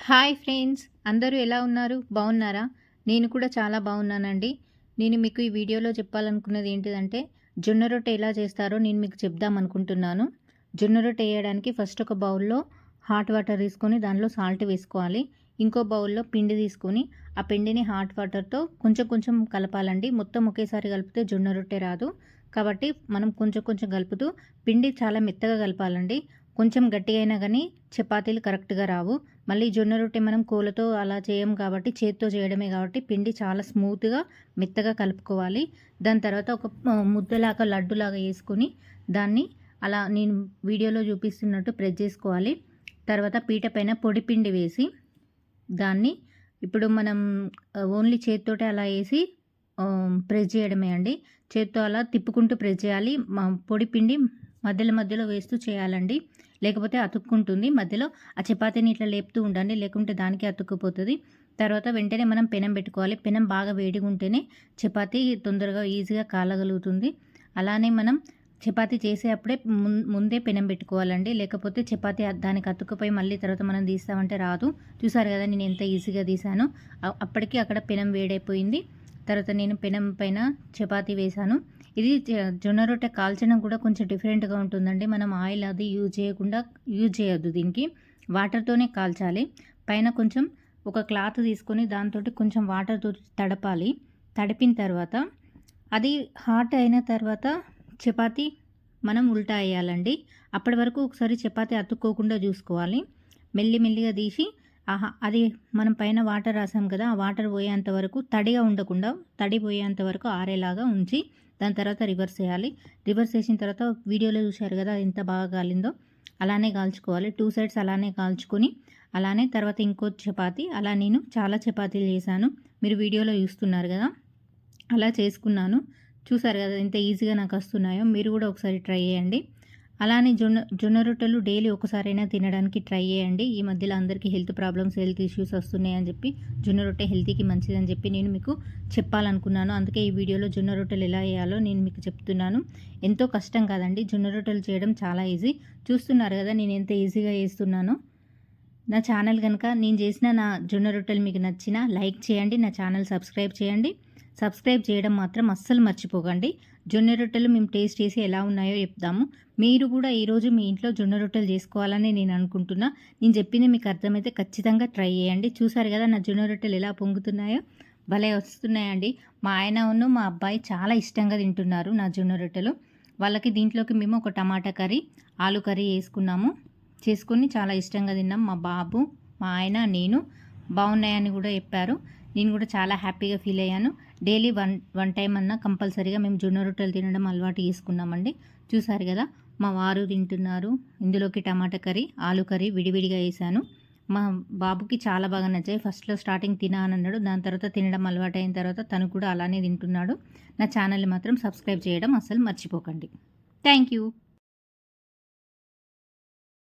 Hi friends, అందరూ ఎలా ఉన్నారు? బాగున్నారా? నేను కూడా చాలా బాగున్నానండి. నేను మీకు ఈ వీడియోలో చెప్పాలనుకున్నది ఏంటిదంటే, జొన్న రొట్టె ఎలా చేస్తారో నేను మీకు చెప్దాం అనుకుంటున్నాను. జొన్న రొట్టె వేయడానికి ఫస్ట్ ఒక బౌల్‌లో హాట్ వాటర్ తీసుకొని దానిలో సాల్ట్ వేసుకోవాలి. ఇంకో బౌల్‌లో పిండి తీసుకొని ఆ పిండిని హాట్ వాటర్‌తో కొంచెం కొంచెం కలపాలండి. మొత్తం ఒకేసారి కలిపితే జొన్న రొట్టె రాదు. కాబట్టి మనం కొంచెం కొంచెం కలుపుతూ పిండి చాలా మెత్తగా కలపాలండి. కొంచెం గట్టిగా అయినా కానీ చపాతీలు కరెక్ట్‌గా రావు. మళ్ళీ జొన్న రొట్టె మనం కోలతో అలా చేయం కాబట్టి చేత్తో చేయడమే కాబట్టి పిండి చాలా స్మూత్‌గా మెత్తగా కలుపుకోవాలి. దాని తర్వాత ఒక ముద్దలాగా లడ్డులాగా చేసుకొని దాన్ని అలా నేను వీడియోలో చూపిస్తున్నట్టు ప్రెస్ చేసుకోవాలి. తర్వాత పీట పైన పొడి పిండి వేసి దాన్ని ఇప్పుడు మనం ఓన్లీ చేత్తోటే అలా ఏసి ప్రెస్ చేయడమే అండి. చేత్తో అలా తిప్పుకుంటూ ప్రెస్ చేయాలి. పొడి పిండి మధ్యలో మధ్యలో వేస్తూ చేయాలండి. లేకపోతే అతుక్కుంటుంది. మధ్యలో ఆ చపాతీని ఇట్లా లేపుతూ ఉండండి. లేకుంటే దానికే అతుక్కుపోతది. తర్వాత వెంటనే మనం పెనం పెట్టుకోవాలి. పెనం బాగా వేడిగా ఉంటేనే చపాతీ తొందరగా ఈజీగా కాలగలుగుతుంది. అలానే మనం చపాతీ చేసేప్పుడే ముందే పెనం పెట్టుకోవాలండి. లేకపోతే చపాతీ దానికి అతుక్కుపోయి మళ్ళీ తర్వాత మనం తీస్తామంటే రాదు. చూసారు కదా నేను ఎంత ఈజీగా తీసానో. అప్పటికి అక్కడ పెనం వేడైపోయింది. తర్వాత నేను పెనం పైన చపాతీ వేశాను. ఇది జొన్న రొట్టె కాల్చడం కూడా కొంచెం డిఫరెంట్‌గా ఉంటుందండి. మనం ఆయిల్ అది యూజ్ చేయొద్దు దీనికి. వాటర్‌తోనే కాల్చాలి. పైన కొంచెం ఒక క్లాత్ తీసుకొని దాంతోటి కొంచెం వాటర్‌తోటి తడపాలి. తడిపిన తర్వాత అది హాట్ అయిన తర్వాత చపాతీ మనం ఉల్టా ఎయ్యాలండి. అప్పటి వరకు ఒకసారి చపాతీ అతుక్కోకుండా చూసుకోవాలి. మెల్లిగా తీసి అది మనం పైన వాటర్ రాసాం కదా! ఆ వాటర్ పోయేంత వరకు తడిగా ఉండకుండా తడి పోయేంత వరకు ఆరేలాగా ఉంచి దాని తర్వాత రివర్స్ చేయాలి. రివర్స్ చేసిన తర్వాత వీడియోలో చూశారు కదా ఎంత బాగా కాలిందో అలానే కాల్చుకోవాలి. 2 సైడ్స్ అలానే కాల్చుకొని అలానే తర్వాత ఇంకో చపాతీ అలా నేను చాలా చపాతీలు చేశాను. మీరు వీడియోలో చూస్తున్నారు కదా! అలా చేసుకున్నాను. చూసారు కదా ఎంత ఈజీగా నాకు వస్తున్నాయో. మీరు కూడా ఒకసారి ట్రై చేయండి. అలానే జొన్న రొట్టెలు డైలీ ఒకసారైనా తినడానికి ట్రై చేయండి. ఈ మధ్యలో అందరికీ హెల్త్ ప్రాబ్లమ్స్, హెల్త్ ఇష్యూస్ వస్తున్నాయని చెప్పి జొన్న రొట్టె హెల్తీకి మంచిదని చెప్పి నేను మీకు చెప్పాలనుకున్నాను. అందుకే ఈ వీడియోలో జొన్న రొట్టెలు ఎలా చేయాలో నేను మీకు చెప్తున్నాను. ఎంతో కష్టం కాదండి, జొన్న రొట్టెలు చేయడం చాలా ఈజీ. చూస్తున్నారు కదా నేను ఎంత ఈజీగా చేస్తున్నానో. నా ఛానల్ కనుక నేను చేసిన నా జొన్న రొట్టెలు మీకు నచ్చినా లైక్ చేయండి. నా ఛానల్ సబ్స్క్రైబ్ చేయండి. సబ్స్క్రైబ్ చేయడం మాత్రం అస్సలు మర్చిపోకండి. జొన్న రొట్టెలు మేము టేస్ట్ చేసి ఎలా ఉన్నాయో చెప్దాము. మీరు కూడా ఈరోజు మీ ఇంట్లో జొన్న రొట్టెలు చేసుకోవాలని నేను అనుకుంటున్నా. నేను చెప్పింది మీకు అర్థమైతే ఖచ్చితంగా ట్రై చేయండి. చూసారు కదా నా జొన్న రొట్టెలు ఎలా పొంగుతున్నాయో, భలే వస్తున్నాయండి. మా ఆయనను మా అబ్బాయి చాలా ఇష్టంగా తింటున్నారు నా జొన్న రొట్టెలు. వాళ్ళకి దీంట్లోకి మేము ఒక టమాటా కర్రీ, ఆలు కర్రీ చేసుకొని చాలా ఇష్టంగా తిన్నాం. మా బాబు, మా ఆయన, నేను బాగున్నాయని కూడా చెప్పారు. నేను కూడా చాలా హ్యాపీగా ఫీల్ అయ్యాను. డైలీ వన్ టైం అన్నా కంపల్సరీగా మేము జొన్న రొట్టెలు తినడం అలవాటు చేసుకున్నామండి. చూసారు కదా మా వారు తింటున్నారు. ఇందులోకి టమాటా కర్రీ, ఆలు కర్రీ విడివిడిగా వేసాను. మా బాబుకి చాలా బాగా నచ్చాయి. ఫస్ట్లో స్టార్టింగ్ తినా అని అన్నాడు. దాని తర్వాత తినడం అలవాటు అయిన తర్వాత తను కూడా అలానే తింటున్నాడు. నా ఛానల్ని మాత్రం సబ్స్క్రైబ్ చేయడం అస్సలు మర్చిపోకండి. Thank you.